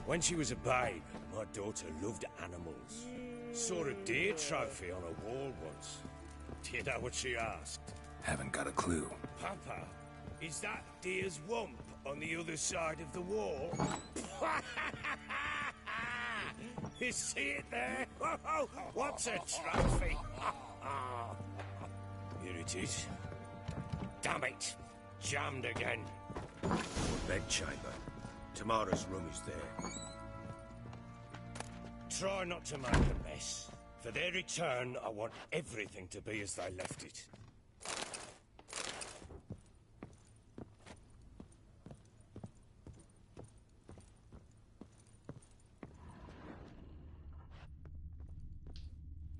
When she was a babe, my daughter loved animals. Saw a deer trophy on a wall once. Do you know what she asked? Haven't got a clue. Papa, is that deer's wump on the other side of the wall? You see it there? What's a trophy? Here it is. Damn it! Jammed again. Bedchamber. Tamara's room is there. Try not to make a mess. For their return, I want everything to be as they left it.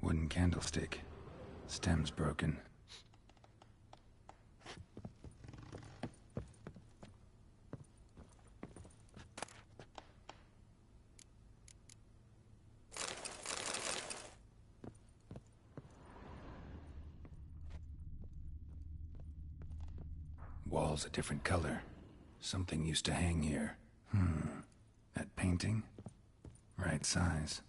Wooden candlestick. Stem's broken. Wall's a different color. Something used to hang here. That painting? Right size.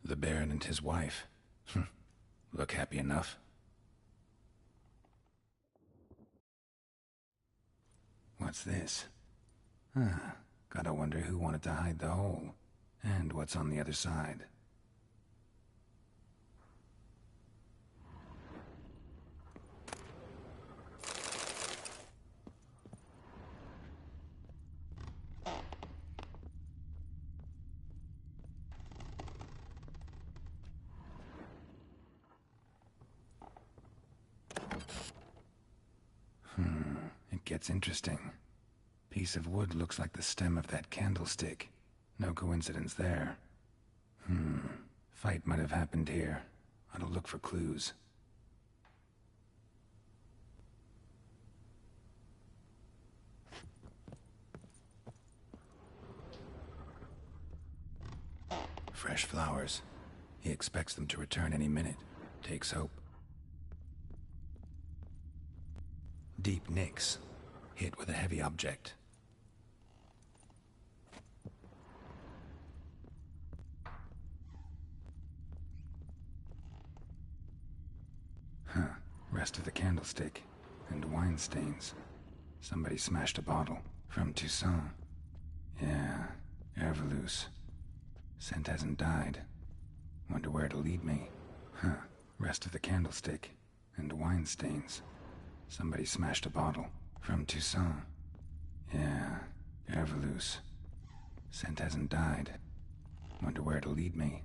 The Baron and his wife. Look happy enough. What's this? Gotta wonder who wanted to hide the hole, and what's on the other side. It gets interesting. Piece of wood looks like the stem of that candlestick. No coincidence there. Fight might have happened here. Ought to look for clues. Fresh flowers. He expects them to return any minute. Takes hope. Deep nicks. Hit with a heavy object. Rest of the candlestick. And wine stains. Somebody smashed a bottle. From Toussaint. Yeah, Herveloos. Scent hasn't died. Wonder where it'll lead me. Rest of the candlestick. And wine stains. Somebody smashed a bottle. From Toussaint. Yeah, Herveloos. Scent hasn't died. Wonder where it'll lead me.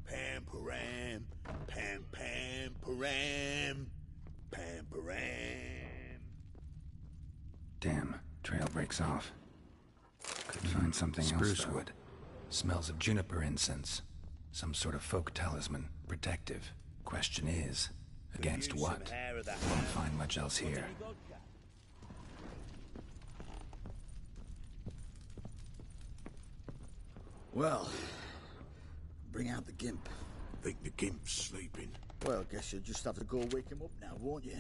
Pam-param, pam-pam-param, pam-param. Damn, trail breaks off. Could find something else, Spruce though. wood. Smells of juniper incense. Some sort of folk talisman. Protective. Question is, against Use what? some hair of that Won't ham. find much else here. Any vodka? Well, bring out the gimp. Think the gimp's sleeping. Well, guess you'll just have to go wake him up now, won't you?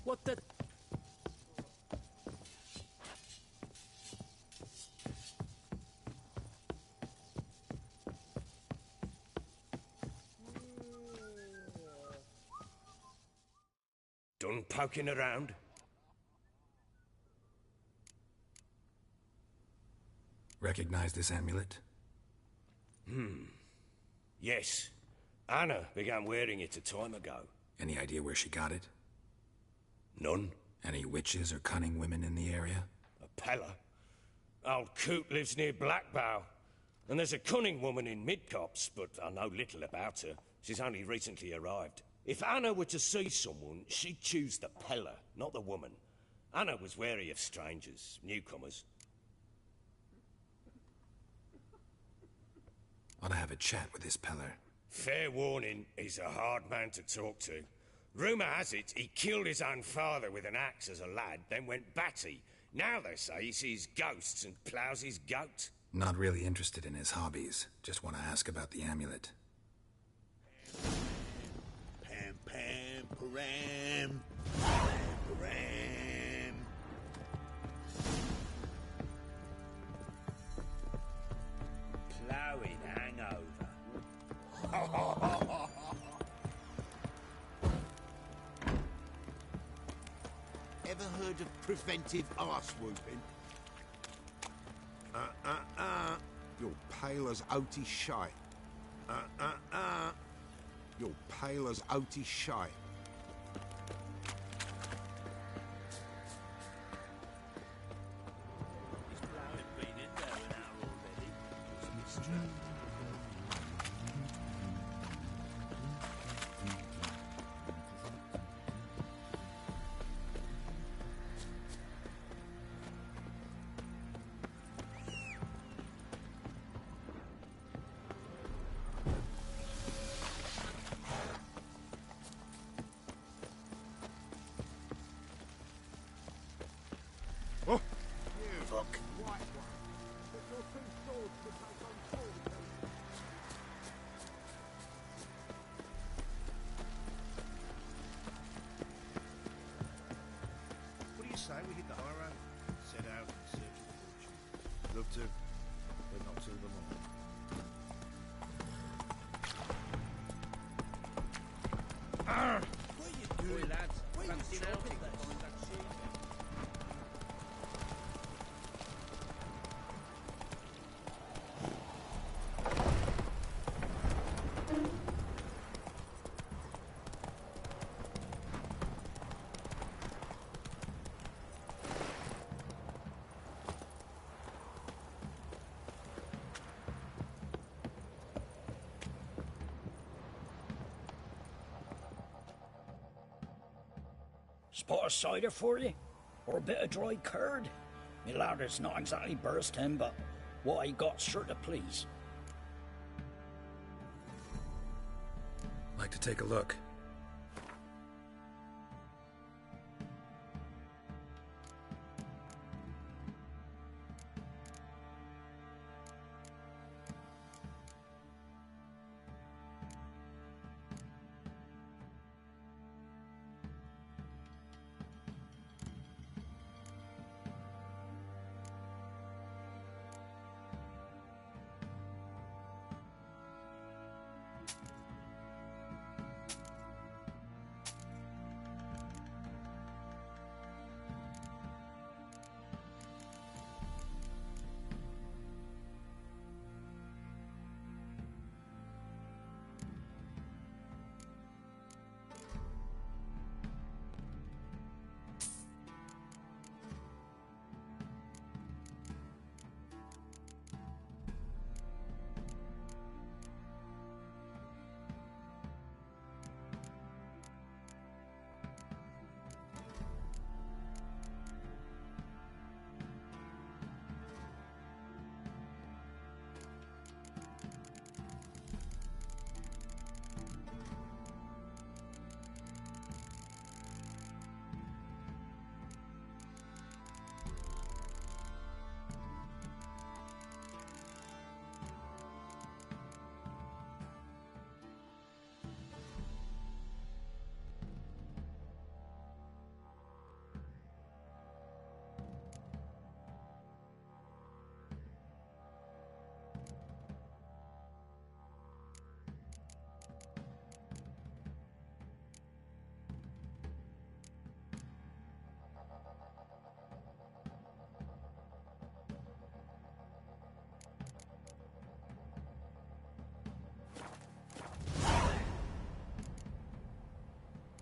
What the... Done poking around? Recognize this amulet? Yes. Anna began wearing it a time ago. Any idea where she got it? None. Any witches or cunning women in the area? A Pella. Old Coot lives near Blackbow. And there's a cunning woman in Midcopse, but I know little about her. She's only recently arrived. If Anna were to see someone, she'd choose the Pella, not the woman. Anna was wary of strangers, newcomers. Ought to have have a chat with this Peller. Fair warning, he's a hard man to talk to. Rumour has it he killed his own father with an axe as a lad, then went batty. Now they say he sees ghosts and ploughs his goat. Not really interested in his hobbies. Just want to ask about the amulet. Pam, pam, param. Pam, param. Ploughing hangover. Ever heard of preventive arse whooping? You're pale as oaty shite. You're pale as oaty shite. Fuck. What do you say we hit the high road? Set out in search of fortune. Love to, but not till the morning. What are you doing? lads, Where are you fancy shopping? Spot a cider for you? Or a bit of dry curd? Me lad, it's not exactly bursting, but what I got's sure to please. Like to take a look.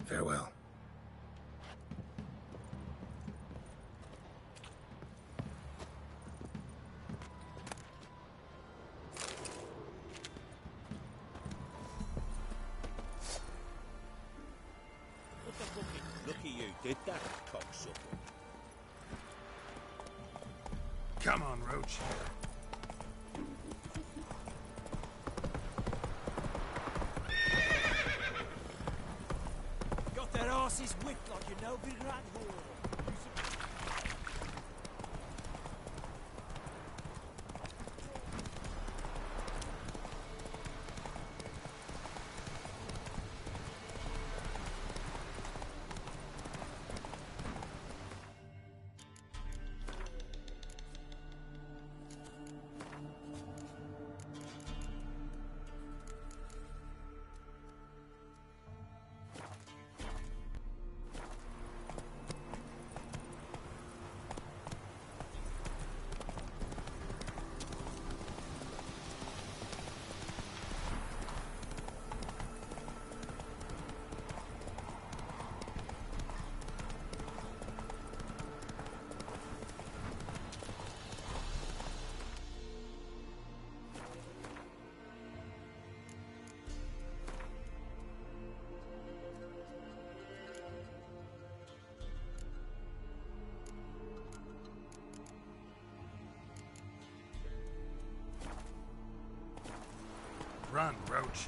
Farewell. What the fucking lucky you did that, cocksucker. Come on, Roach. Lass's whip like you know the rat hole. Run, Roach.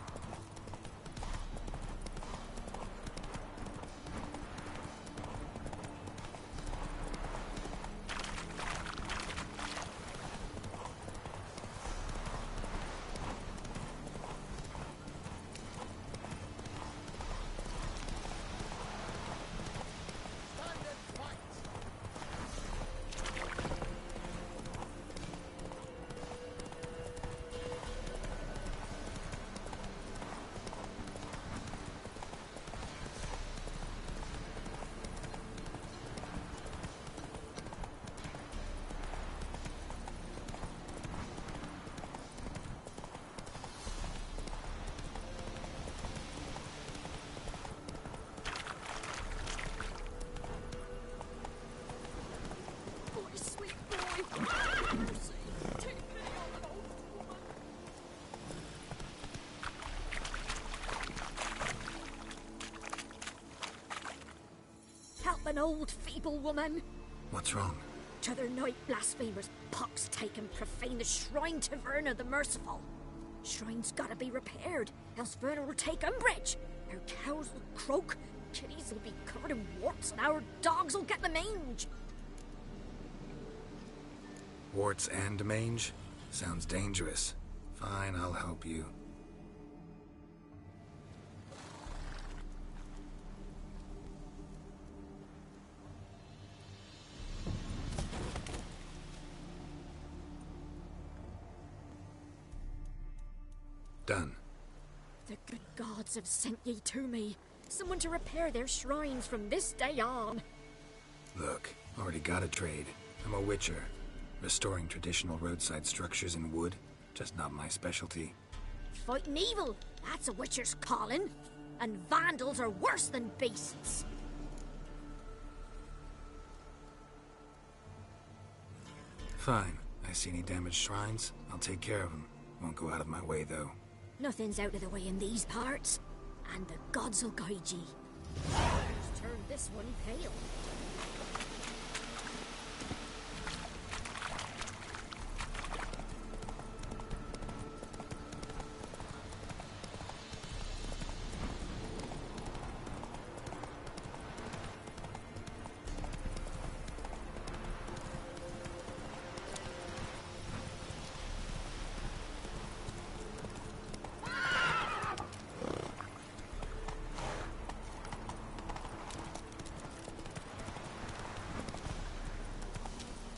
An old feeble woman. What's wrong? T'other night blasphemers pox take and profane the shrine to Verna the Merciful. Shrine's gotta be repaired, else Verna will take umbrage. Our cows will croak, kitties will be covered in warts, and our dogs will get the mange. Warts and mange? Sounds dangerous. Fine, I'll help you. Done. The good gods have sent ye to me. Someone to repair their shrines from this day on. Look, already got a trade. I'm a witcher. Restoring traditional roadside structures in wood, just not my specialty. Fighting evil, that's a witcher's calling. And vandals are worse than beasts. Fine. I see any damaged shrines, I'll take care of them. Won't go out of my way, though. Nothing's out of the way in these parts, and the gods will guide ye. Let's turn this one pale.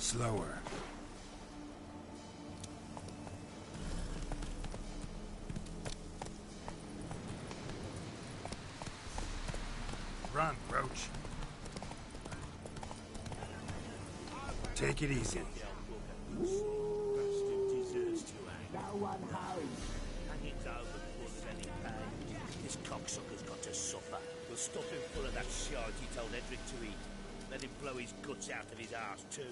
Slower. Run, Roach. Take it easy. No one home. Hanging's over before there's any pay. This cocksucker's got to suffer. We'll stuff him full of that shite he told Edric to eat. Let him blow his guts out of his arse too.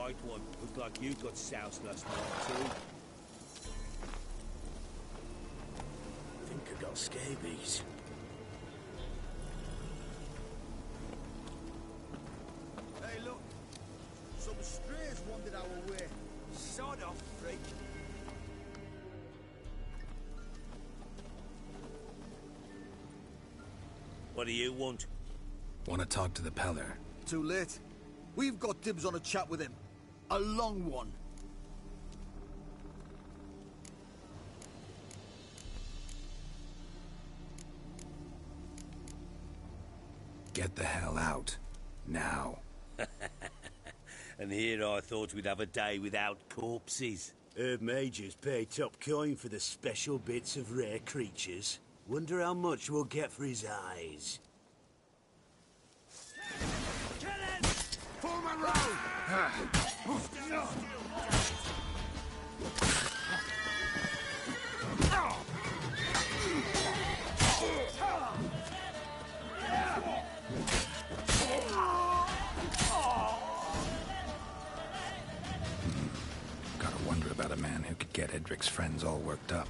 right one. Looked like you got soused last night, too. Think I got scabies. Hey, look. Some strays wandered our way. Sod off, freak. What do you want? Want to talk to the Peller? Too late. We've got dibs on a chat with him. A long one. Get the hell out. Now. And here I thought we'd have a day without corpses. Herb Majors pay top coin for the special bits of rare creatures. Wonder how much we'll get for his eyes. Kill him! Form a row! Gotta wonder about a man who could get Edric's friends all worked up.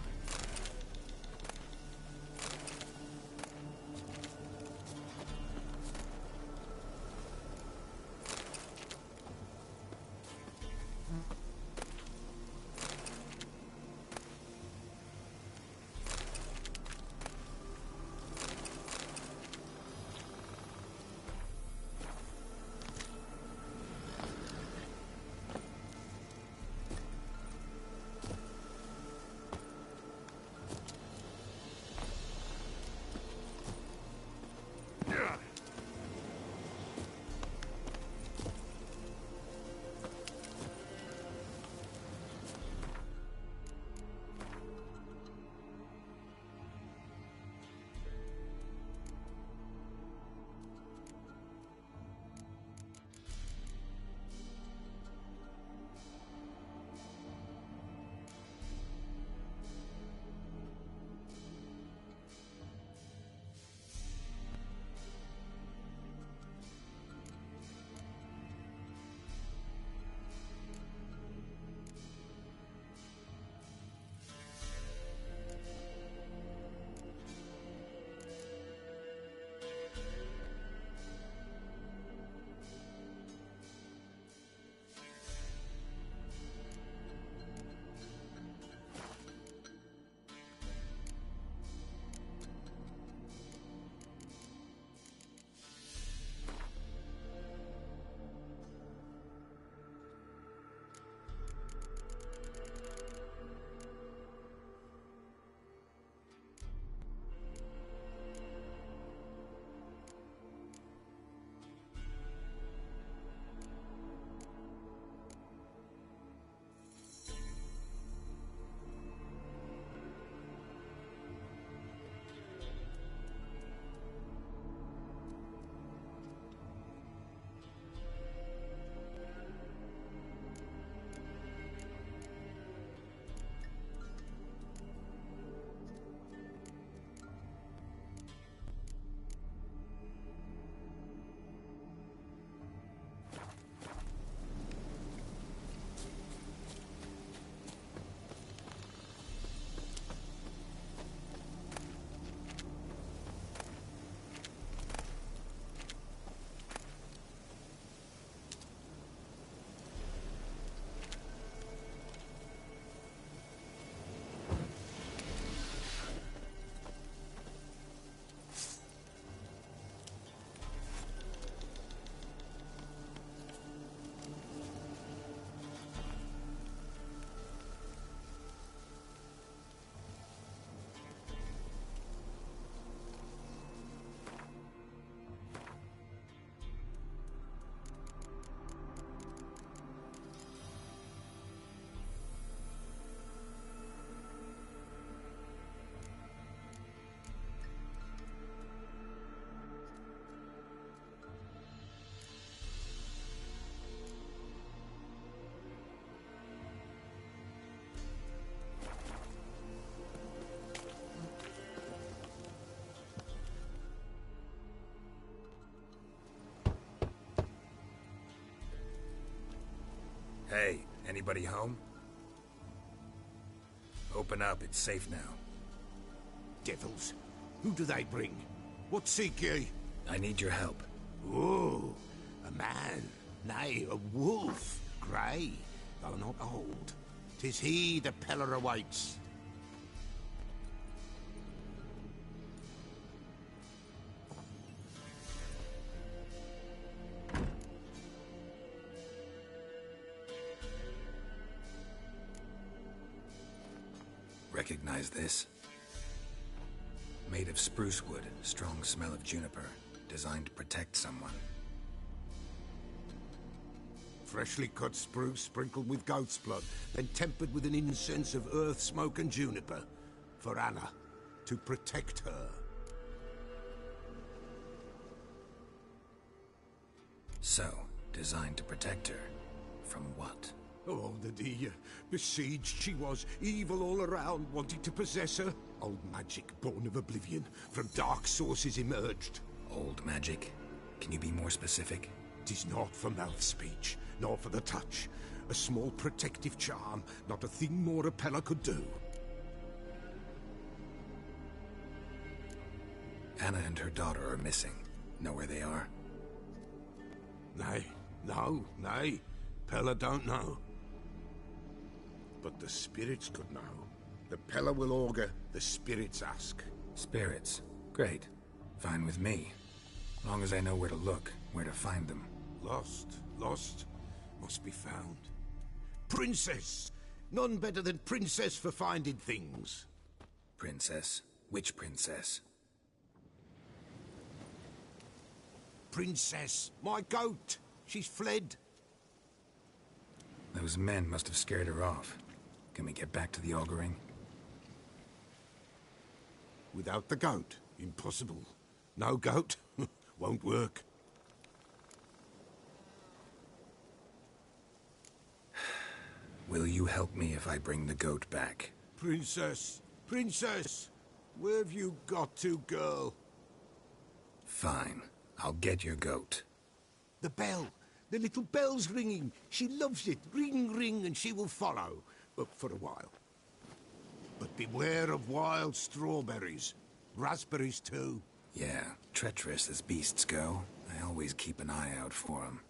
Anybody home? Open up, it's safe now. Devils. Who do they bring? What seek ye? I need your help. Oh, a man. Nay, a wolf. Grey, though not old. 'Tis he the Peller awaits. Recognize this? Made of spruce wood, strong smell of juniper, designed to protect someone. Freshly cut spruce sprinkled with goat's blood, then tempered with an incense of earth, smoke and juniper. For Anna, to protect her. So, designed to protect her. From what? Oh, the besieged she was, evil all around, wanting to possess her. Old magic, born of oblivion, from dark sources emerged. Old magic? Can you be more specific? 'Tis not for mouth speech, nor for the touch. A small protective charm, not a thing more a Peller could do. Anna and her daughter are missing. Know where they are? Nay, nay. Peller don't know. But the spirits could know. The Peller will augur, the spirits ask. Spirits? Great. Fine with me. Long as I know where to look, where to find them. Lost, must be found. Princess! None better than Princess for finding things. Princess? Which princess? Princess, my goat! She's fled. Those men must have scared her off. Can we get back to the auguring? Without the goat, impossible. No goat, won't work. Will you help me if I bring the goat back? Princess! Where have you got to, girl? Fine. I'll get your goat. The bell! The little bell's ringing. She loves it. Ring, ring, and she will follow. For a while. But beware of wild strawberries. Raspberries, too. Yeah, treacherous as beasts go. I always keep an eye out for them.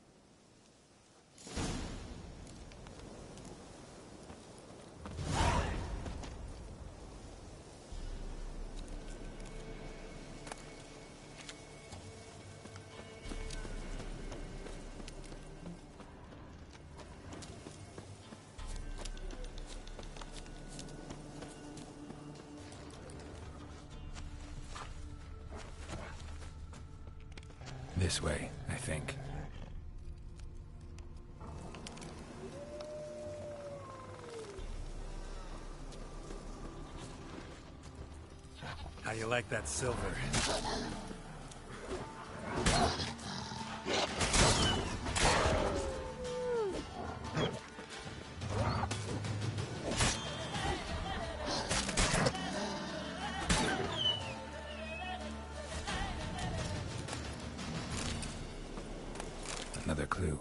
This way, I think. How you like that silver? Another clue.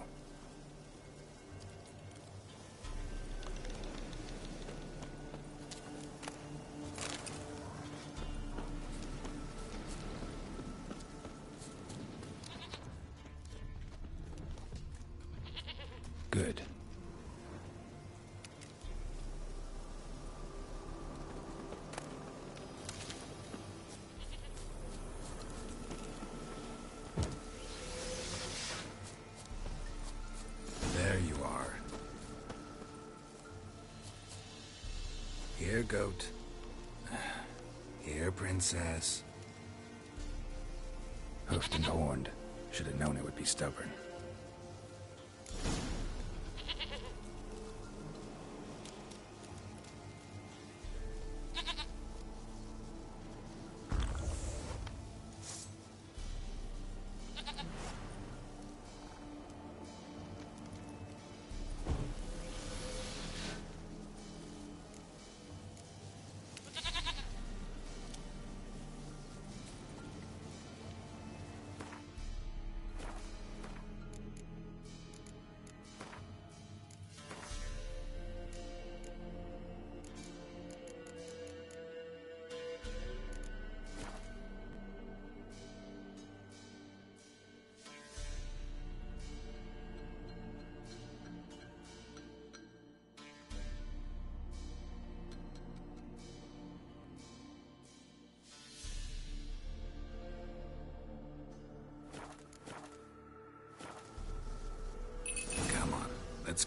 Good. There you are. Here, goat. Here, princess. Hoofed and horned. Should have known it would be stubborn.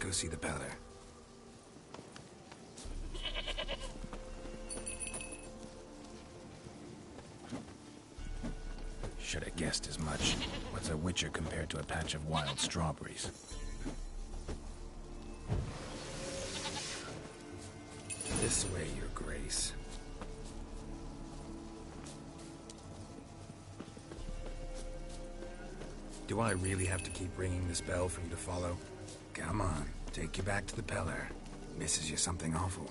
go see the Peller. Should have guessed as much. What's a witcher compared to a patch of wild strawberries? This way, Your Grace. Do I really have to keep ringing this bell for you to follow? Come on, take you back to the Peller. Misses you something awful.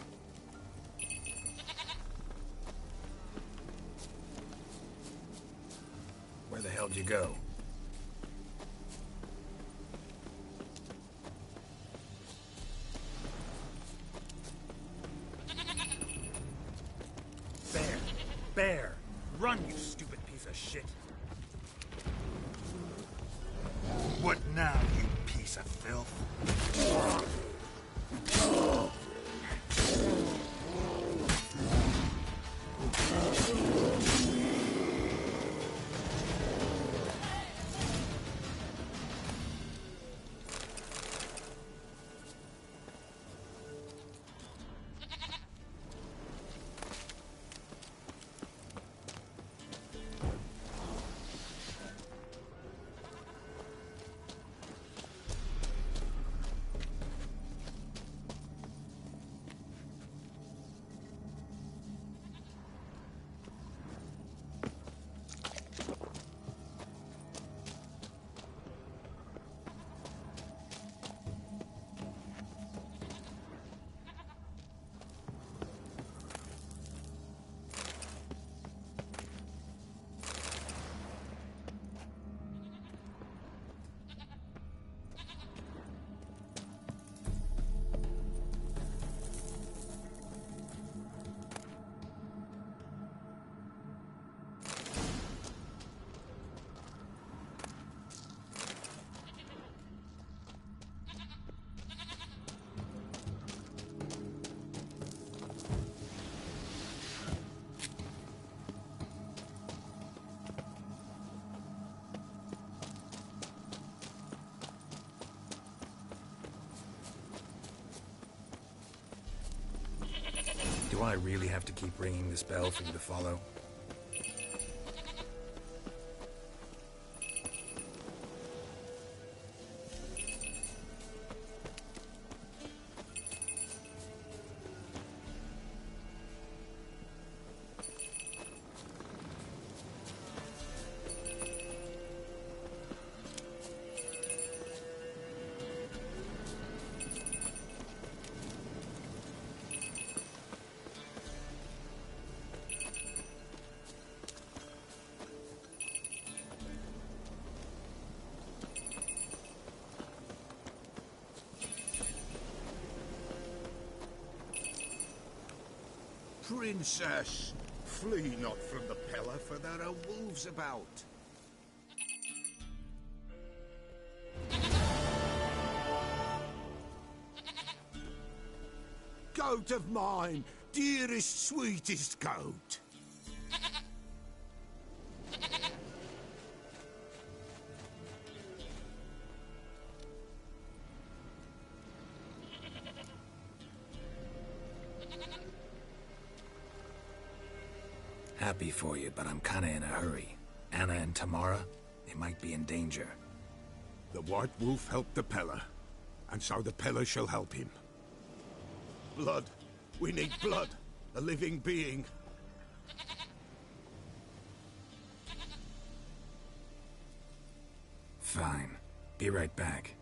Where the hell'd you go? Bear! Run, you stupid piece of shit! What now, you piece of filth? Do I really have to keep ringing this bell for you to follow? Princess, flee not from the Peller, for there are wolves about. Goat of mine, dearest, sweetest goat. Happy for you, but I'm kinda in a hurry. Anna and Tamara, they might be in danger. The White Wolf helped the Peller, and so the Peller shall help him. Blood. We need blood. A living being. Fine. Be right back.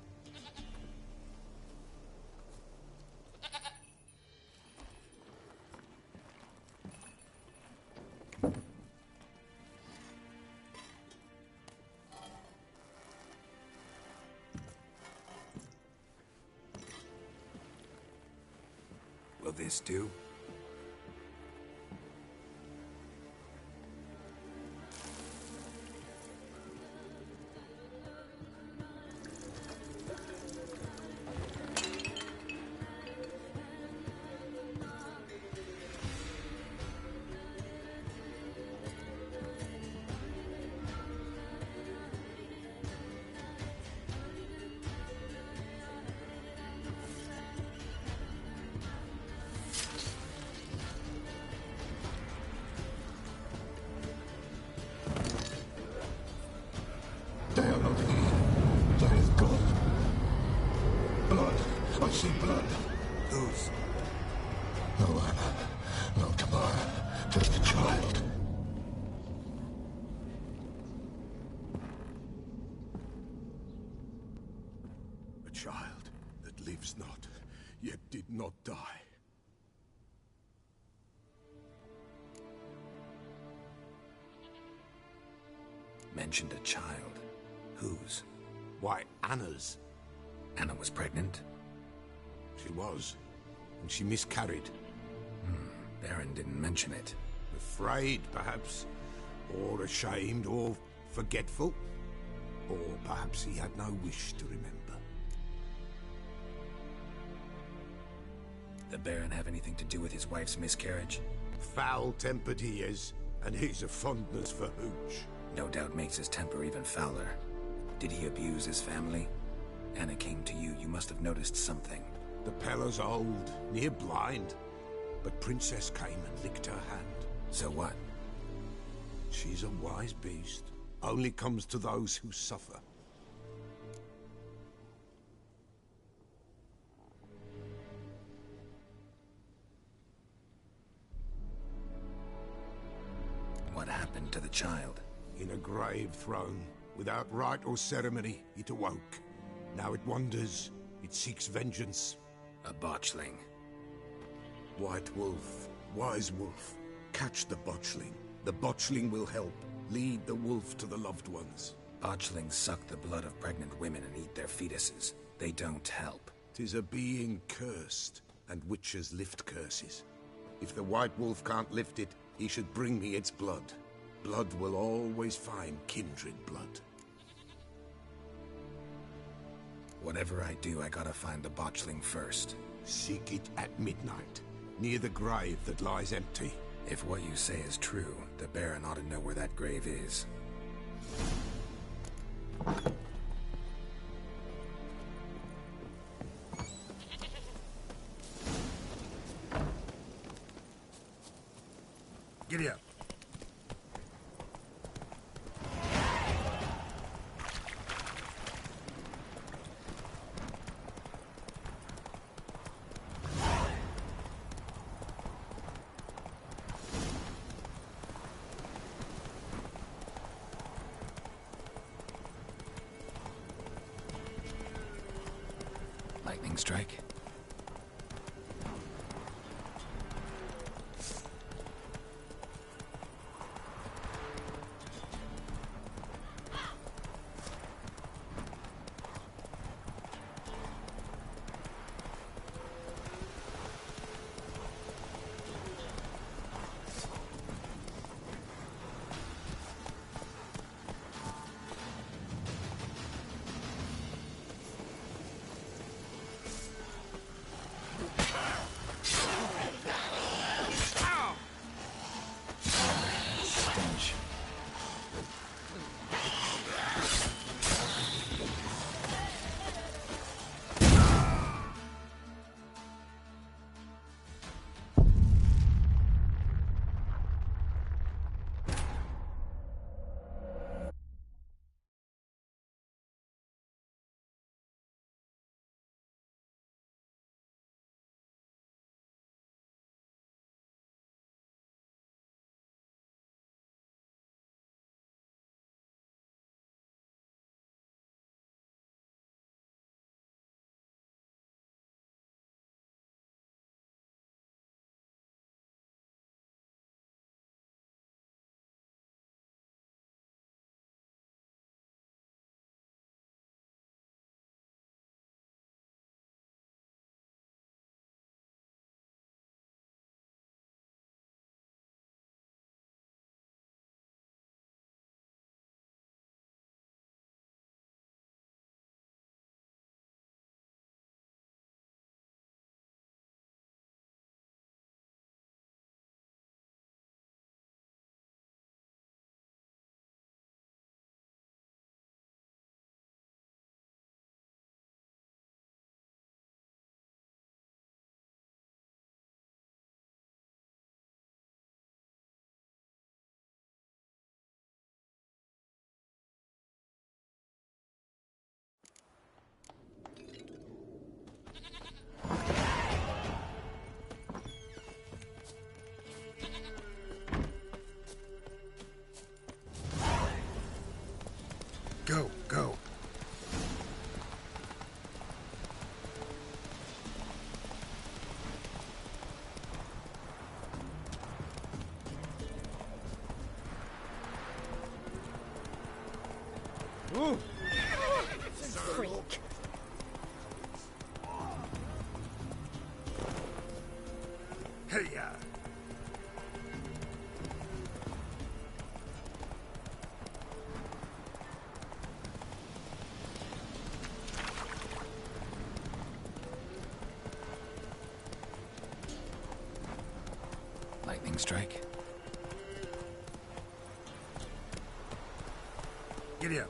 Will this do? The child. A child that lives not, yet did not die. Mentioned a child. Whose? Why, Anna's. Anna was pregnant? She was, and she miscarried. Baron didn't mention it. Afraid, perhaps, or ashamed, or forgetful. Or perhaps he had no wish to remember. The Baron have anything to do with his wife's miscarriage? Foul-tempered he is, and he's a fondness for hooch. No doubt makes his temper even fouler. Did he abuse his family? Anna came to you. You must have noticed something. The Pella's old, near blind. But Princess came and licked her hand. So what? She's a wise beast. Only comes to those who suffer. What happened to the child? In a grave thrown. Without rite or ceremony, it awoke. Now it wanders. It seeks vengeance. A botchling. White Wolf, Wise Wolf, catch the botchling. The botchling will help. Lead the wolf to the loved ones. Botchlings suck the blood of pregnant women and eat their fetuses. They don't help. 'Tis a being cursed, and witches lift curses. If the White Wolf can't lift it, he should bring me its blood. Blood will always find kindred blood. Whatever I do, I gotta find the botchling first. Seek it at midnight, near the grave that lies empty. If what you say is true, the Baron ought to know where that grave is. Giddy up. Lightning strike? Freak. Hey-ya! Lightning strike? Giddy up.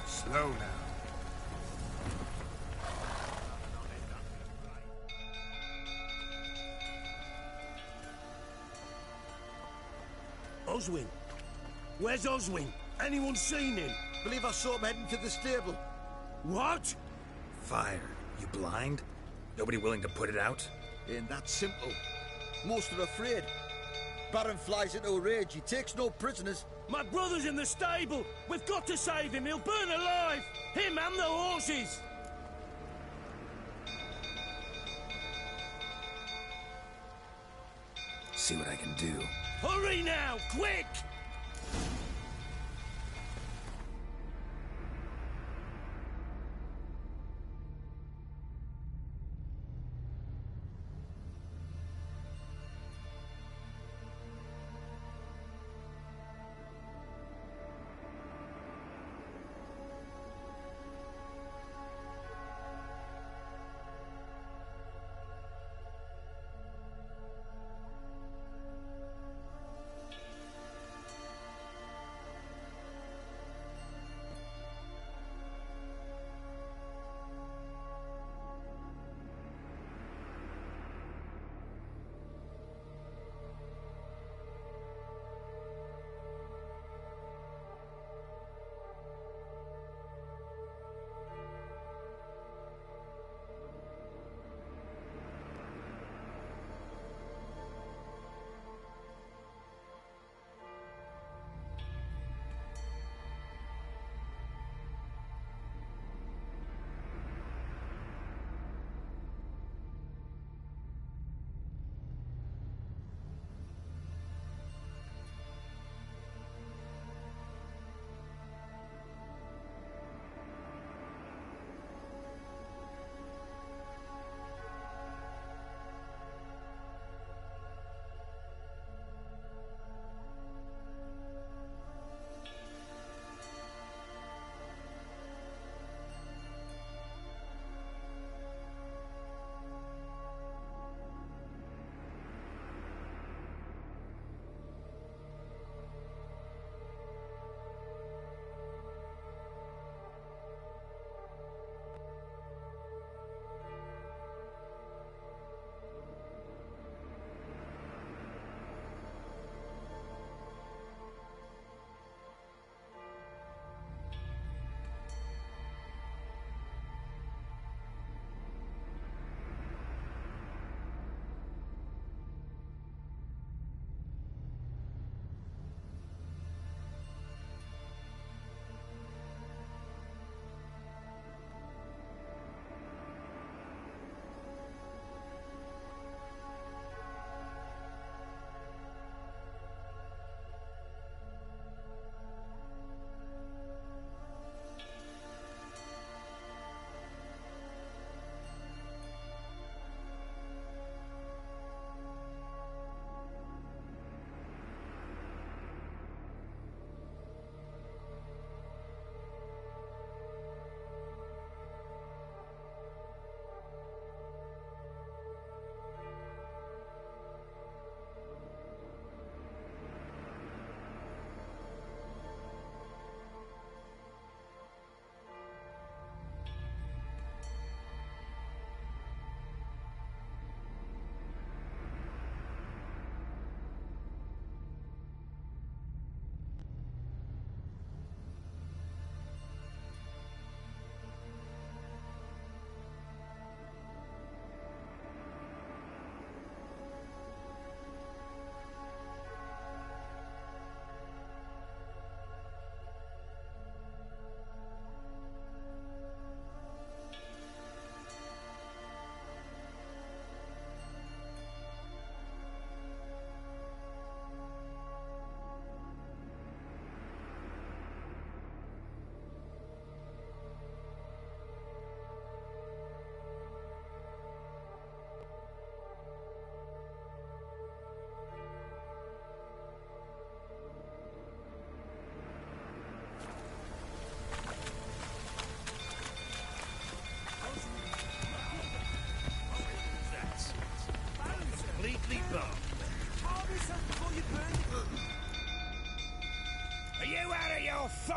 Slow now. Oswin? Where's Oswin? Anyone seen him? Believe I saw him heading to the stable. What? Fire. You blind? Nobody willing to put it out? Ain't that simple. Most are afraid. Baron flies into a rage. He takes no prisoners. My brother's in the stable. We've got to save him. He'll burn alive. Him and the horses. See what I can do. Hurry now, quick!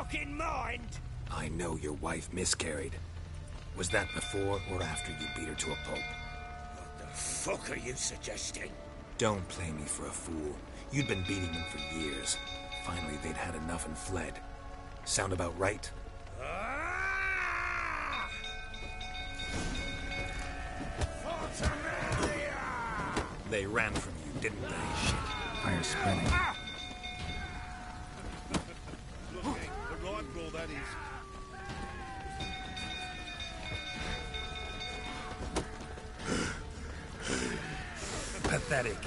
fucking mind? I know your wife miscarried. Was that before or after you beat her to a pulp? What the fuck are you suggesting? Don't play me for a fool. You'd been beating them for years. Finally, they'd had enough and fled. Sound about right? They ran from you, didn't they? Shit. Fire spreading. Looking, the rifle, that is. Pathetic.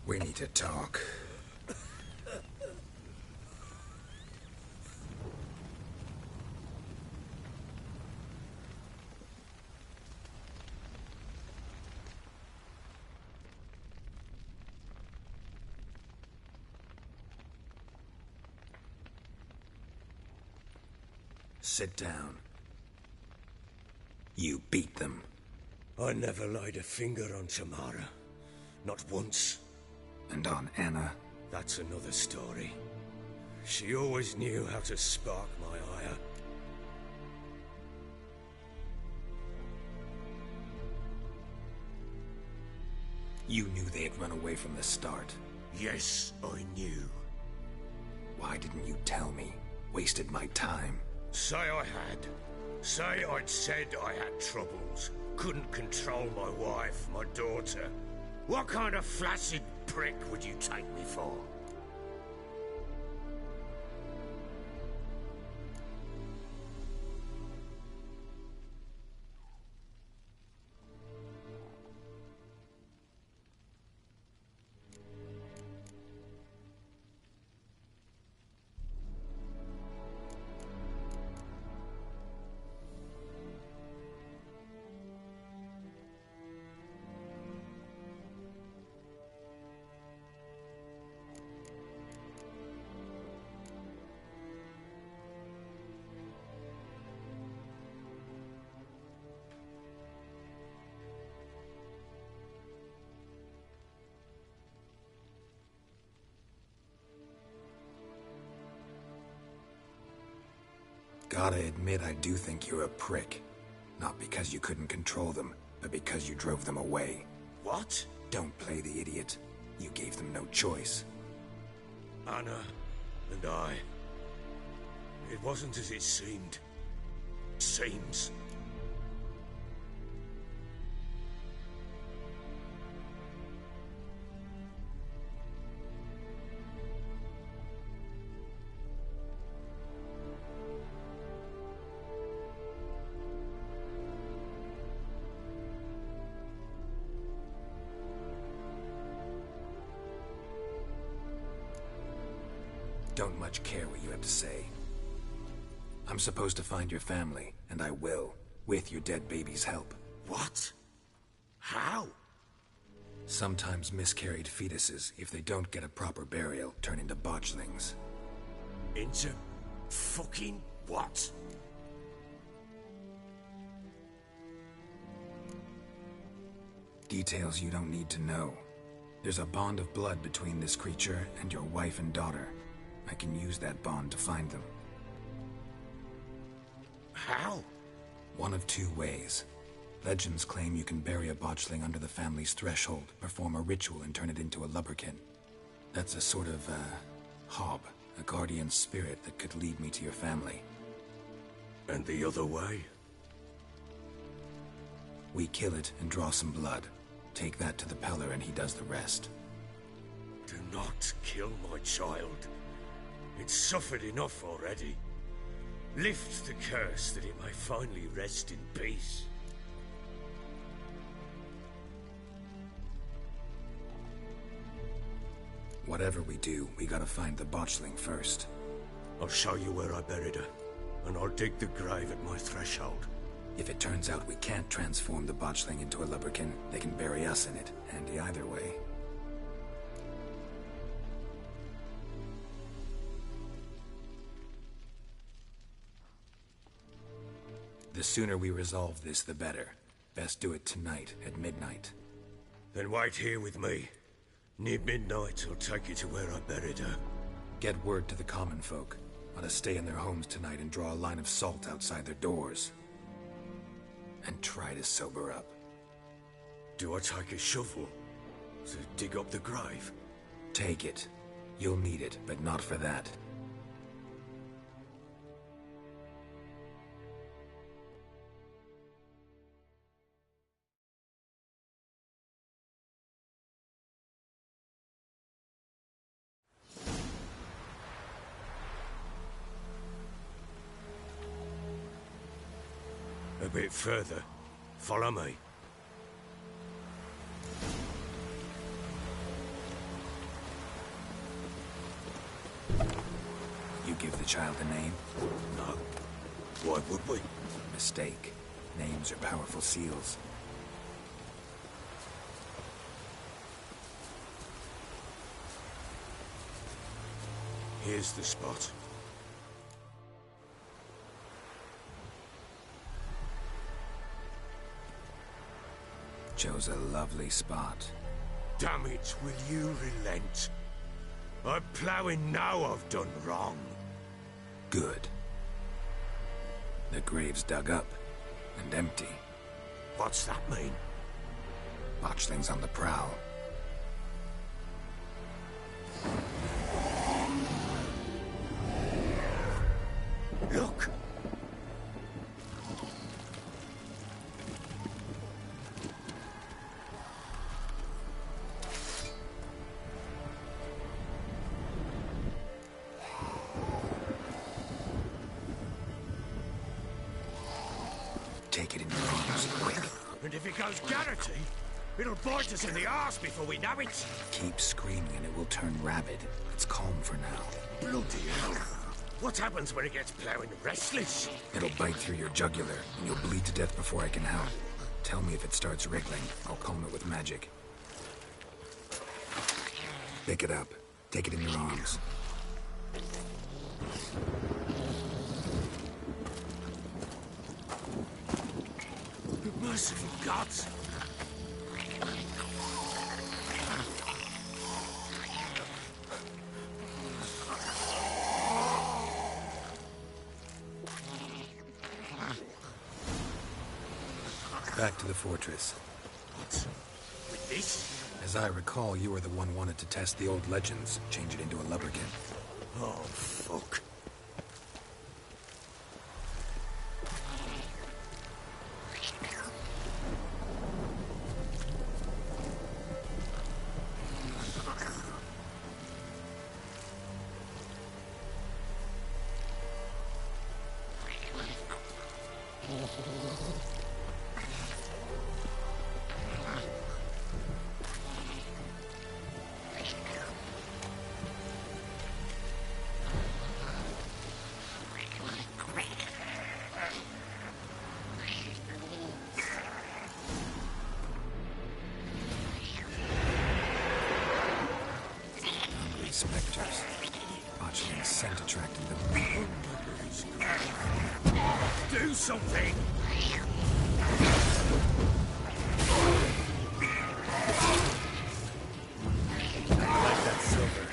We need to talk. Sit down. You beat them. I never laid a finger on Tamara. Not once. And on Anna? That's another story. She always knew how to spark my ire. You knew they had run away from the start. Yes, I knew. Why didn't you tell me? Wasted my time. Say I had. Say I'd said I had troubles. Couldn't control my wife, my daughter. What kind of flaccid prick would you take me for? Gotta admit, I do think you're a prick. Not because you couldn't control them, but because you drove them away. What? Don't play the idiot. You gave them no choice. Anna and I... It wasn't as it seemed. Seems. Don't much care what you have to say. I'm supposed to find your family, and I will, with your dead baby's help. What? How? Sometimes miscarried fetuses, if they don't get a proper burial, turn into botchlings. Into fucking what? Details you don't need to know. There's a bond of blood between this creature and your wife and daughter. I can use that bond to find them. How? One of two ways. Legends claim you can bury a botchling under the family's threshold, perform a ritual, and turn it into a lubberkin. That's a sort of, hob, A guardian spirit that could lead me to your family. And the other way? We kill it and draw some blood. Take that to the Peller and he does the rest. Do not kill my child. It's suffered enough already. Lift the curse that it may finally rest in peace. Whatever we do, we gotta find the botchling first. I'll show you where I buried her, and I'll dig the grave at my threshold. If it turns out we can't transform the botchling into a lubberkin, they can bury us in it. Handy either way. The sooner we resolve this, the better. Best do it tonight, at midnight. Then wait here with me. Near midnight, I'll take you to where I buried her. Get word to the common folk. Let us stay in their homes tonight and draw a line of salt outside their doors. And try to sober up. Do I take a shovel to dig up the grave? Take it. You'll need it, but not for that. A bit further. Follow me. You give the child a name? No. Why would we? Mistake. Names are powerful seals. Here's the spot. Chose a lovely spot. Damn it, will you relent? I'm ploughing now I've done wrong. Good. The grave's dug up and empty. What's that mean? Botchling's on the prowl. Look! Take it in your arms, quick. And if it goes Garrity, it'll bite us in the arse before we know it. Keep screaming and it will turn rabid. It's calm for now. Bloody hell. What happens when it gets ploughing restless? It'll bite through your jugular, and you'll bleed to death before I can help. Tell me if it starts wriggling. I'll calm it with magic. Pick it up. Take it in your arms. Merciful gods! Back to the fortress. What? With this? As I recall, you were the one wanted to test the old legends, change it into a lubberkin. Oh, fuck. Spectres. Botchling scent attracting them. Do something! Like that silver.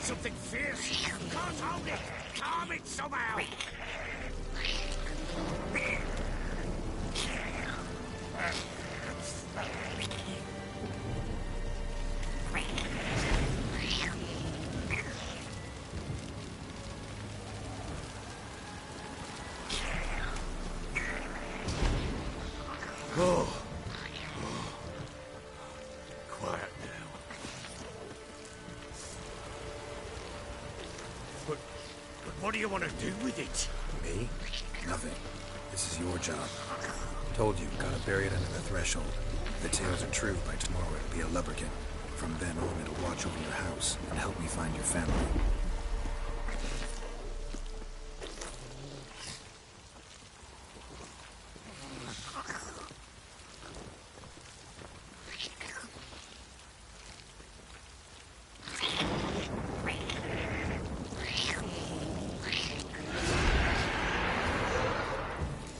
something fierce. Can't hold it. Calm it somehow. Oh. Quiet now. But what do you want to do with it? Me? Nothing. This is your job. Told you, gotta bury it under the threshold. If the tales are true, by tomorrow it'll be a lubberkin. From then on, it'll watch over your house and help me find your family.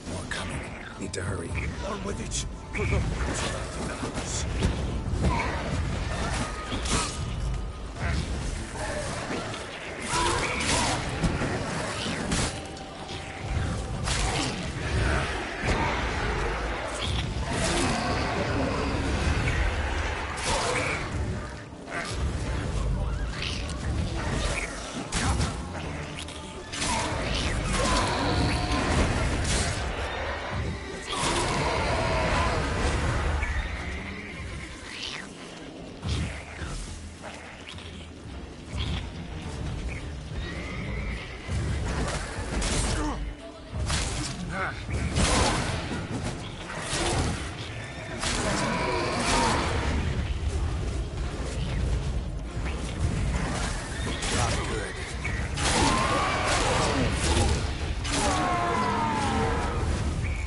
More coming. Need to hurry. On with it.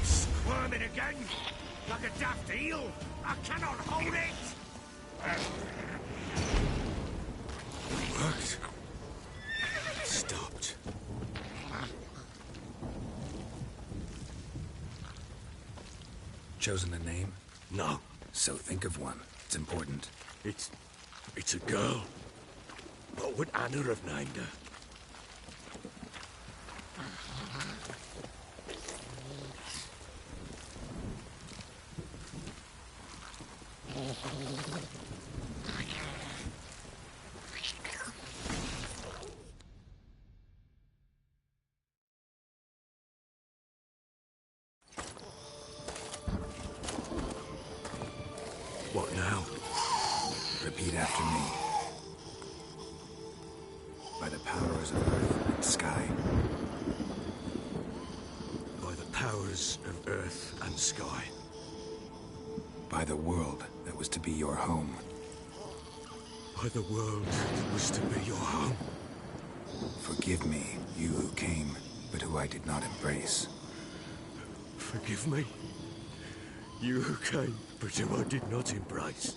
Squirming again, like a daft eel. I cannot hold it. Worked. Stopped. Chosen a name? No. So think of one. It's important. It's a girl. What would Anna have named her? What now? Repeat after me. By the powers of earth and sky. By the powers of earth and sky. By the world that was to be your home. By the world that was to be your home. Forgive me, you who came, but who I did not embrace. Forgive me. You who came, but who I did not embrace.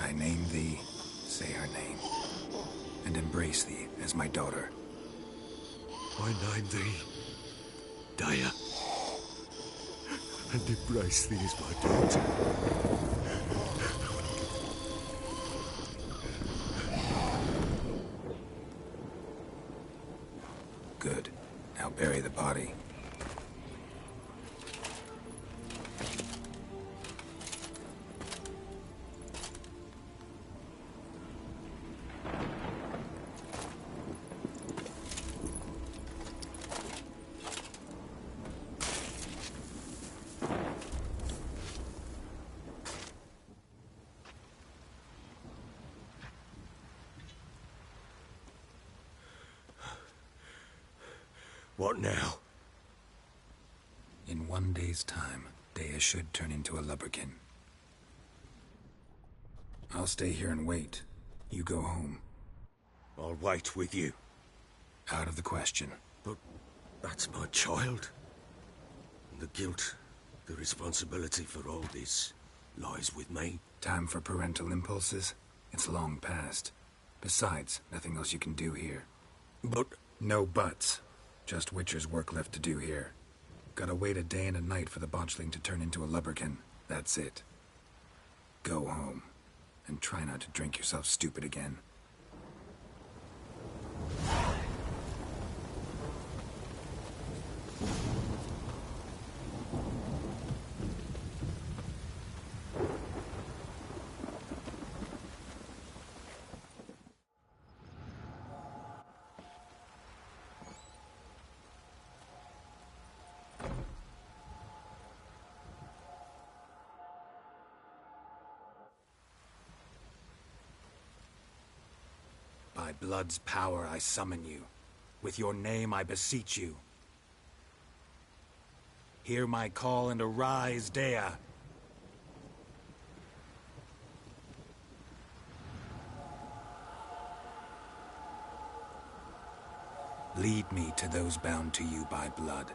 I name thee, say her name, and embrace thee as my daughter. I name thee, Daya, and embrace thee as my daughter. Good. Now bury the body. What now? In 1 day's time, Daya should turn into a lubberkin. I'll stay here and wait. You go home. I'll wait with you. Out of the question. But that's my child. And the guilt, the responsibility for all this lies with me. Time for parental impulses? It's long past. Besides, nothing else you can do here. But... No buts. Just Witcher's work left to do here. Gotta wait a day and a night for the botchling to turn into a lubberkin. That's it. Go home. And try not to drink yourself stupid again. By blood's power I summon you. With your name I beseech you. Hear my call and arise, Dea. Lead me to those bound to you by blood.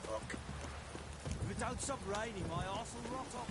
Fuck. If it don't stop raining, my arse will rot off.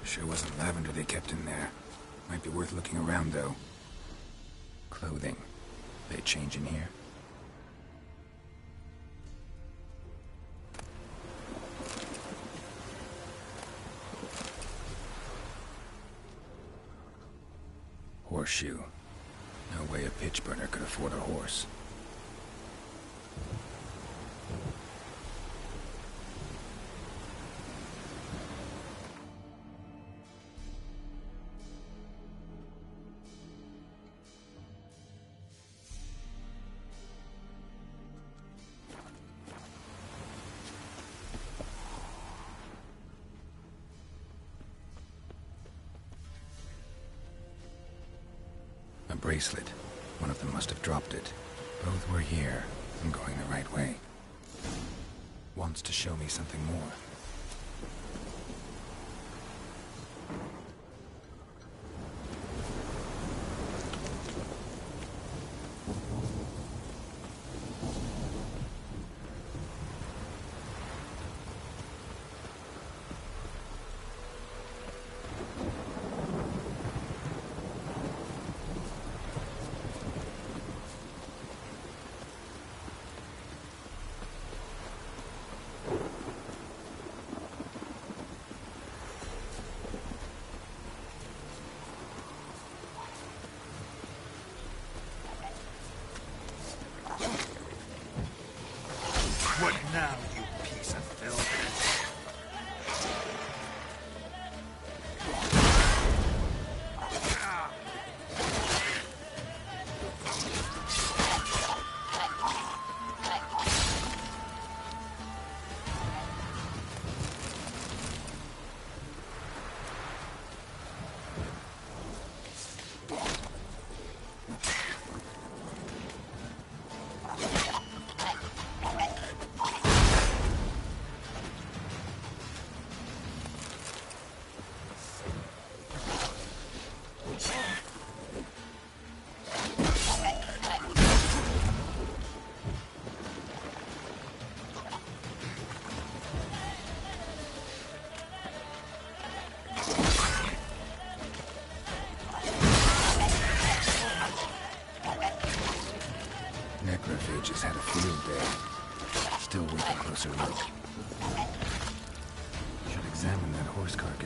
Sure wasn't lavender they kept in there. Might be worth looking around, though. Clothing. They change in here? Horseshoe. No way a pitch burner could afford a horse. A bracelet. One of them must have dropped it. Both were here. I'm going the right way. Wants to show me something more.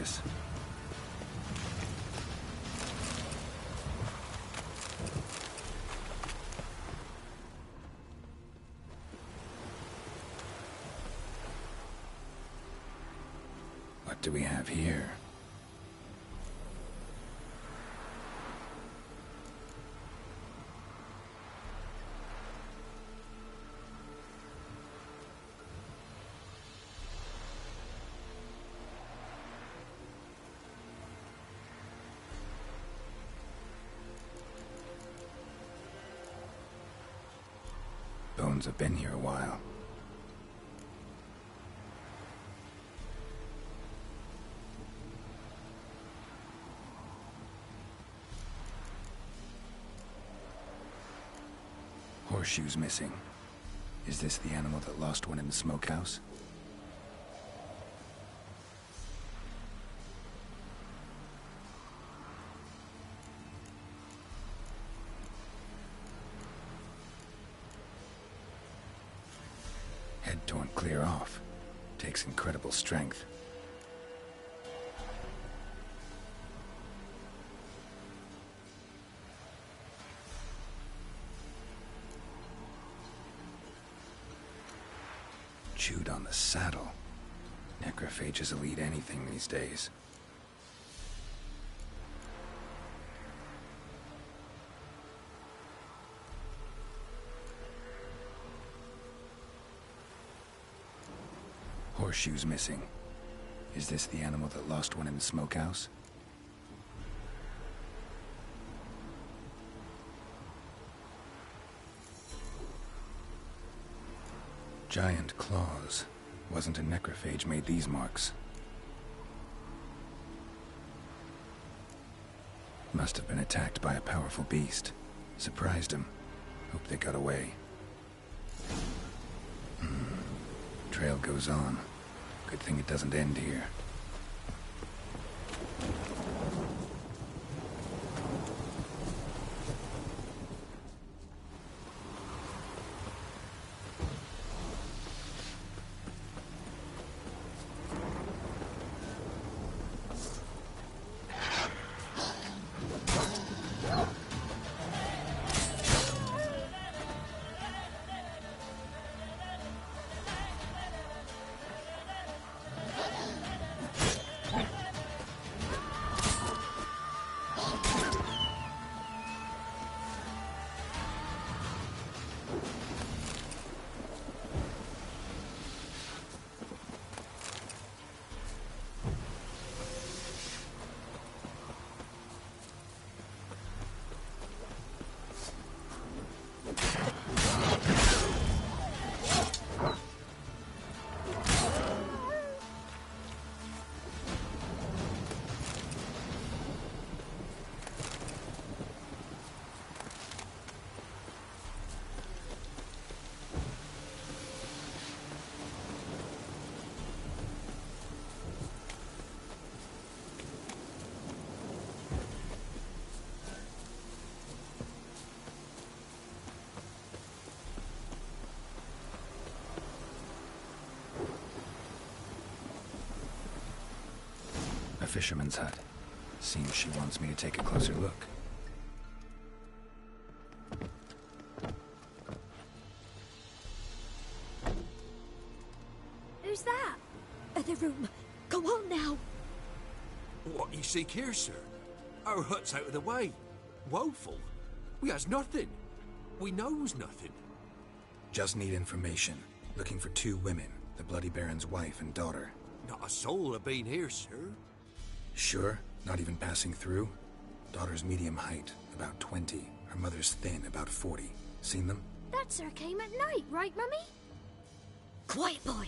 focus. What do we have here? Bones have been here a while. Horseshoes missing. Is this the animal that lost one in the smokehouse? Head torn clear off. Takes incredible strength. Chewed on the saddle. Necrophages will eat anything these days. Horseshoes missing. Is this the animal that lost one in the smokehouse? Giant claws. Wasn't a necrophage made these marks. Must have been attacked by a powerful beast. Surprised him. Hope they got away. Trail goes on. Good thing it doesn't end here. A fisherman's hut. Seems she wants me to take a closer look. Who's that? The room. Go on now. What you seek here, sir? Our hut's out of the way. Woeful. We has nothing. We knows nothing. Just need information. Looking for 2 women, the Bloody Baron's wife and daughter. Not a soul have been here, sir. Sure? Not even passing through? Daughter's medium height, about 20. Her mother's thin, about 40. Seen them? That sir came at night, right, Mummy? Quiet, boy.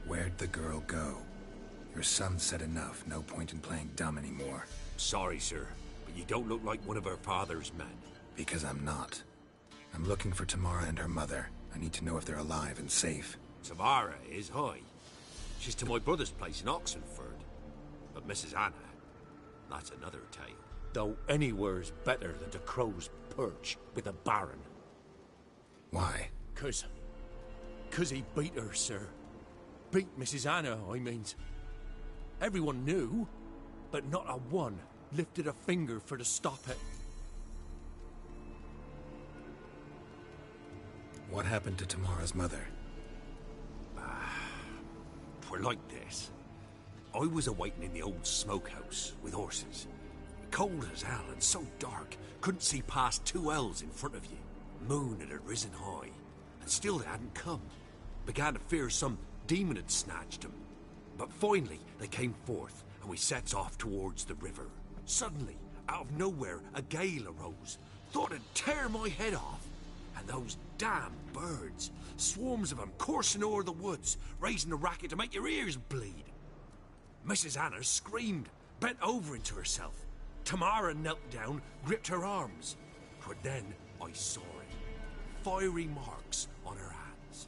Where'd the girl go? Your son said enough. No point in playing dumb anymore. Sorry, sir, but you don't look like one of her father's men. Because I'm not. I'm looking for Tamara and her mother. I need to know if they're alive and safe. Tamara is, hi. She's to my brother's place in Oxenford. But Mrs. Anna, that's another tale. Though anywhere's better than the Crow's Perch with a Baron. Why? 'Cause he beat her, sir. Beat Mrs. Anna, I means. Everyone knew, but not a one lifted a finger for to stop it. What happened to Tamara's mother? Twere like this. I was awaiting in the old smokehouse with horses. Cold as hell and so dark, couldn't see past 2 ells in front of you. Moon had risen high, and still they hadn't come. Began to fear some demon had snatched them. But finally they came forth, and we sets off towards the river. Suddenly, out of nowhere, a gale arose. Thought it'd tear my head off. And those damn birds, swarms of them coursing o'er the woods, raising a racket to make your ears bleed. Mrs. Anna screamed, bent over into herself. Tamara knelt down, gripped her arms. But then I saw it. Fiery marks on her hands.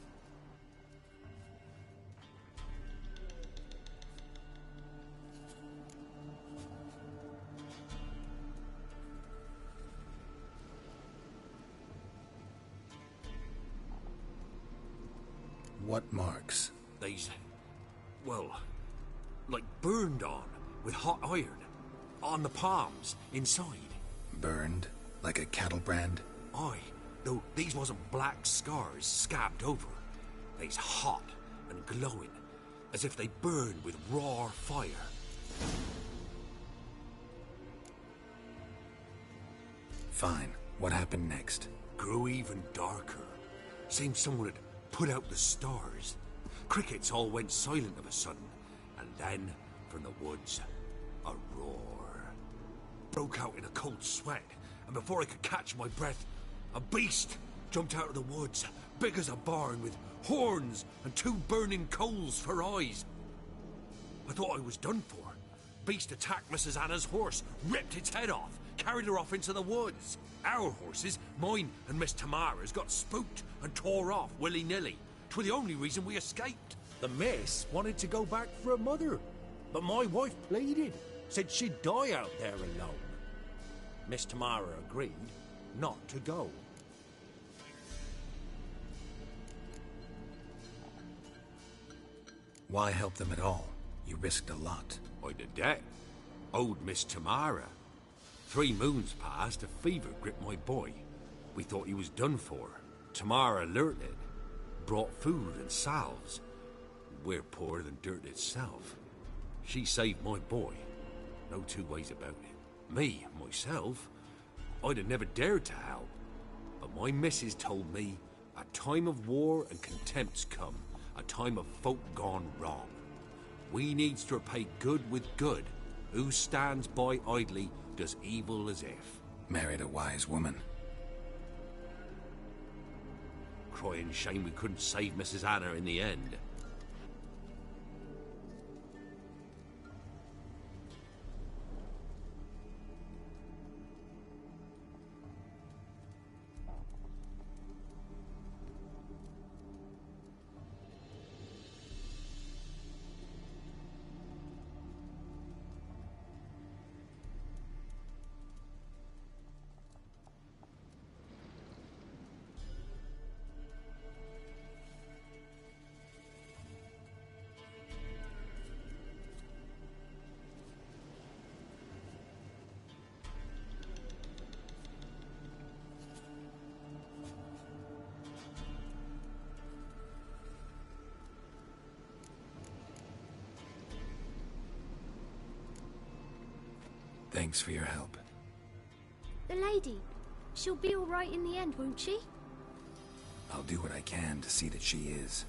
What marks? These, well, like burned on with hot iron. On the palms, inside. Burned? Like a cattle brand? Aye, though these wasn't black scars scabbed over. They's hot and glowing, as if they burned with raw fire. Fine. What happened next? Grew even darker. Seemed someone had put out the stars. Crickets all went silent of a sudden, and then, from the woods, a roar. Broke out in a cold sweat, and before I could catch my breath, a beast jumped out of the woods, big as a barn, with horns and 2 burning coals for eyes. I thought I was done for. Beast attacked Mrs. Anna's horse, ripped its head off, carried her off into the woods. Our horses, mine and Miss Tamara's, got spooked and tore off willy-nilly. 'Twere the only reason we escaped. The miss wanted to go back for her mother, but my wife pleaded, said she'd die out there alone. Miss Tamara agreed not to go. Why help them at all? You risked a lot. I did that. Owed Miss Tamara. 3 moons passed, a fever gripped my boy. We thought he was done for. Tamara alerted, brought food and salves. We're poorer than dirt itself. She saved my boy. No 2 ways about it. Me, myself, I'd have never dared to help. But my missus told me a time of war and contempt's come, a time of folk gone wrong. We needs to repay good with good. Who stands by idly does evil as if. Married a wise woman. Crying shame we couldn't save Mrs. Anna in the end. Thanks for your help. The lady, she'll be all right in the end, won't she? I'll do what I can to see that she is.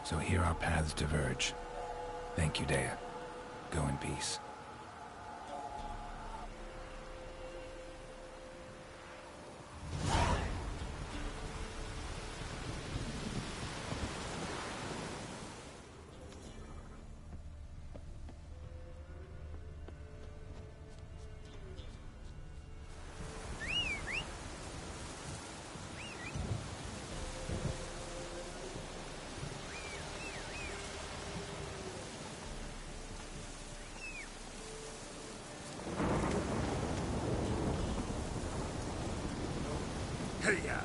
So here our paths diverge. Thank you, Dea. Go in peace. Hey-ya!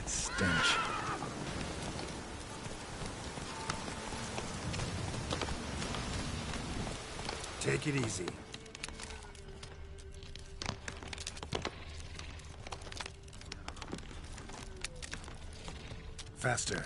Stench. Take it easy. Faster.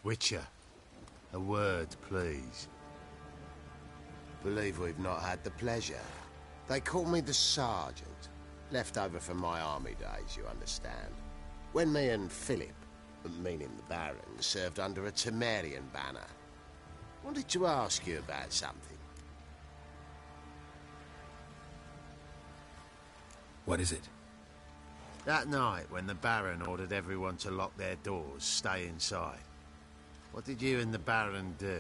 Witcher, a word, please. Believe we've not had the pleasure. They call me the Sergeant. Left over from my army days, you understand. When me and Philip, meaning the Baron, served under a Temerian banner. Wanted to ask you about something. What is it? That night when the Baron ordered everyone to lock their doors, stay inside. What did you and the Baron do?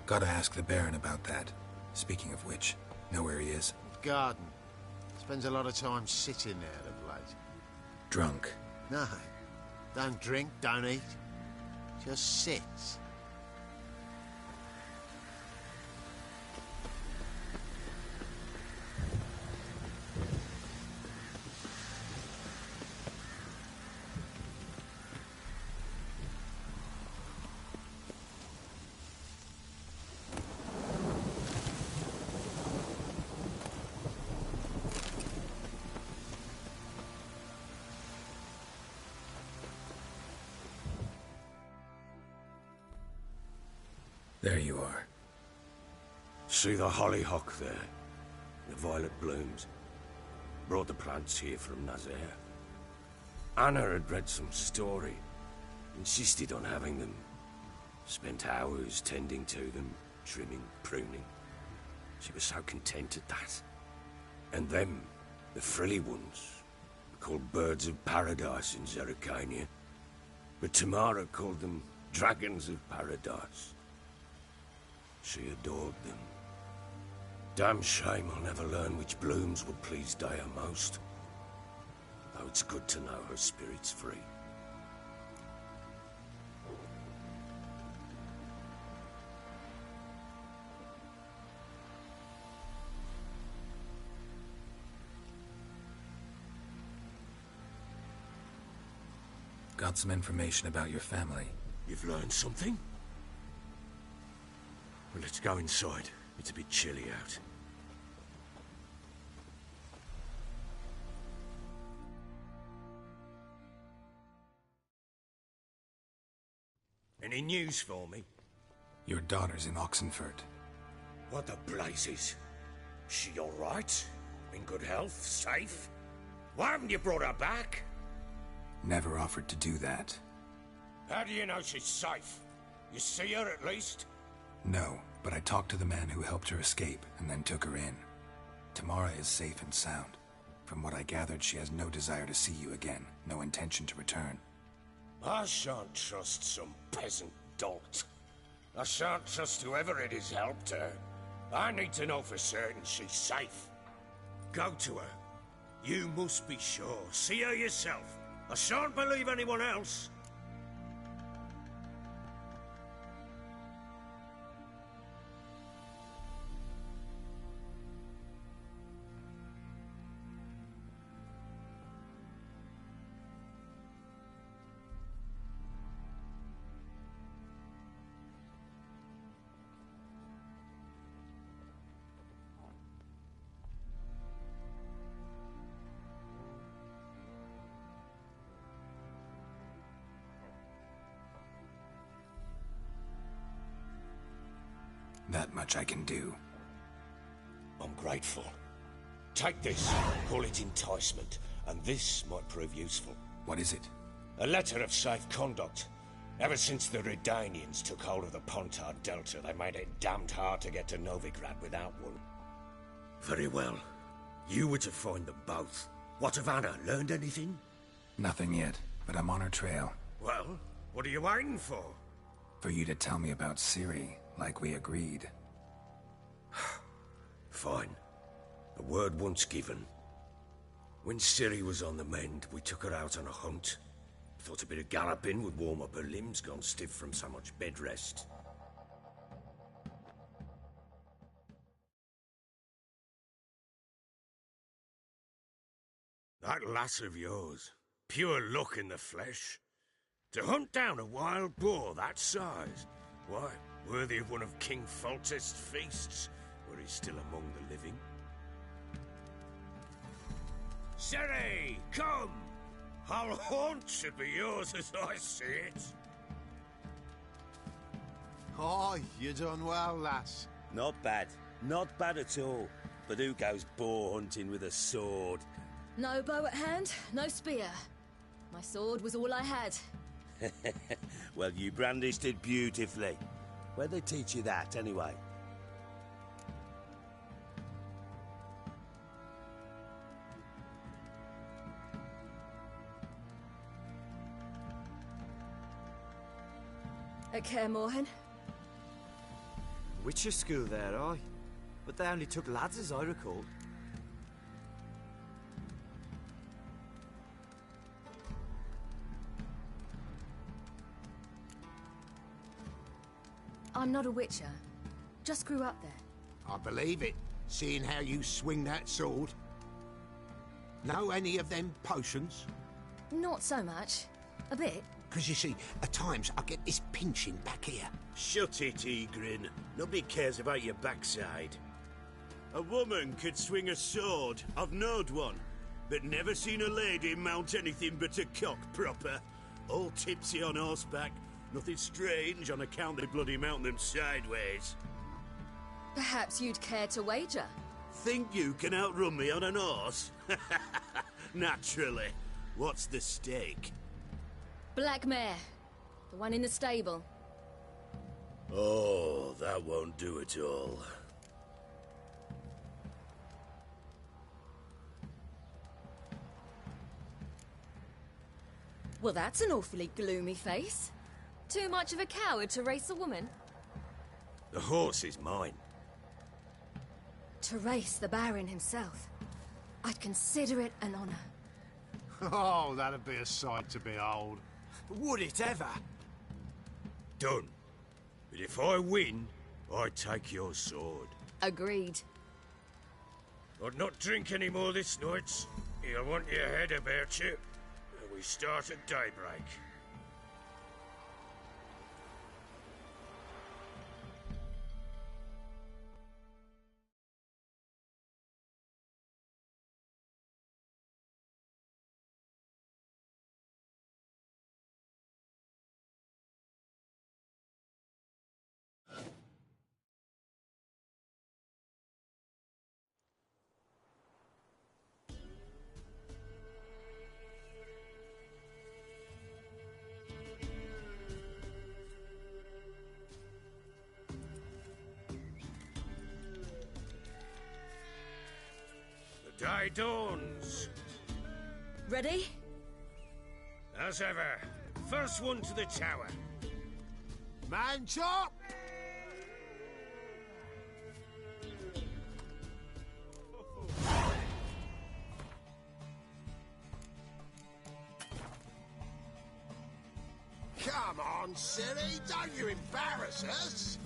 Gotta ask the Baron about that. Speaking of which, know where he is? Garden. Spends a lot of time sitting there of late. Drunk. No. Don't drink, don't eat. Just sits. There you are. See the hollyhock there? The violet blooms. Brought the plants here from Nazaire. Anna had read some story. Insisted on having them. Spent hours tending to them, trimming, pruning. She was so content at that. And them, the frilly ones, called birds of paradise in Zerrikania. But Tamara called them dragons of paradise. She adored them. Damn shame I'll never learn which blooms would please Dea most. Though it's good to know her spirit's free. Got some information about your family. You've learned something? Well, let's go inside. It's a bit chilly out. Any news for me? Your daughter's in Oxenfurt. What the blazes? She all right? In good health? Safe? Why haven't you brought her back? Never offered to do that. How do you know she's safe? You see her at least? No, but I talked to the man who helped her escape and then took her in. Tamara is safe and sound. From what I gathered, she has no desire to see you again, no intention to return. I shan't trust some peasant dolt. I shan't trust whoever it is helped her. I need to know for certain she's safe. Go to her. You must be sure. See her yourself. I shan't believe anyone else. That much I can do. I'm grateful. Take this, call it enticement, and this might prove useful. What is it? A letter of safe conduct. Ever since the Redanians took hold of the Pontard Delta, they made it damned hard to get to Novigrad without one. Very well. You were to find them both. What of Anna? Learned anything? Nothing yet, but I'm on her trail. Well, what are you waiting for? For you to tell me about Ciri, like we agreed. Fine. A word once given. When Ciri was on the mend, we took her out on a hunt. Thought a bit of galloping would warm up her limbs, gone stiff from so much bed rest. That lass of yours, pure luck in the flesh. To hunt down a wild boar that size, why, worthy of one of King Foltest's feasts, where he's still among the living. Ciri, come! Our haunt should be yours as I see it. Oh, you done well, lass. Not bad. Not bad at all. But who goes boar hunting with a sword? No bow at hand, no spear. My sword was all I had. Well, you brandished it beautifully. Where'd they teach you that, anyway? At Kaer Morhen. Witcher school there, aye. But they only took lads, as I recall. I'm not a witcher. Just grew up there. I believe it, seeing how you swing that sword. Know any of them potions? Not so much. A bit. Because you see, at times I get this pinching back here. Shut it, Egrin. Nobody cares about your backside. A woman could swing a sword. I've knowed one. But never seen a lady mount anything but a cock proper. All tipsy on horseback. Nothing strange on account they bloody mount them sideways. Perhaps you'd care to wager? Think you can outrun me on an horse? Naturally. What's the stake? Black mare. The one in the stable. Oh, that won't do it all. Well, that's an awfully gloomy face. Too much of a coward to race a woman? The horse is mine. To race the Baron himself. I'd consider it an honor. Oh, that'd be a sight to behold. Would it ever? Done. But if I win, I take your sword. Agreed. I'd not drink any more this night. You'll want your head about you. We start at daybreak. The day dawns. Ready? As ever, first one to the tower. Man chop! Come on, silly, don't you embarrass us!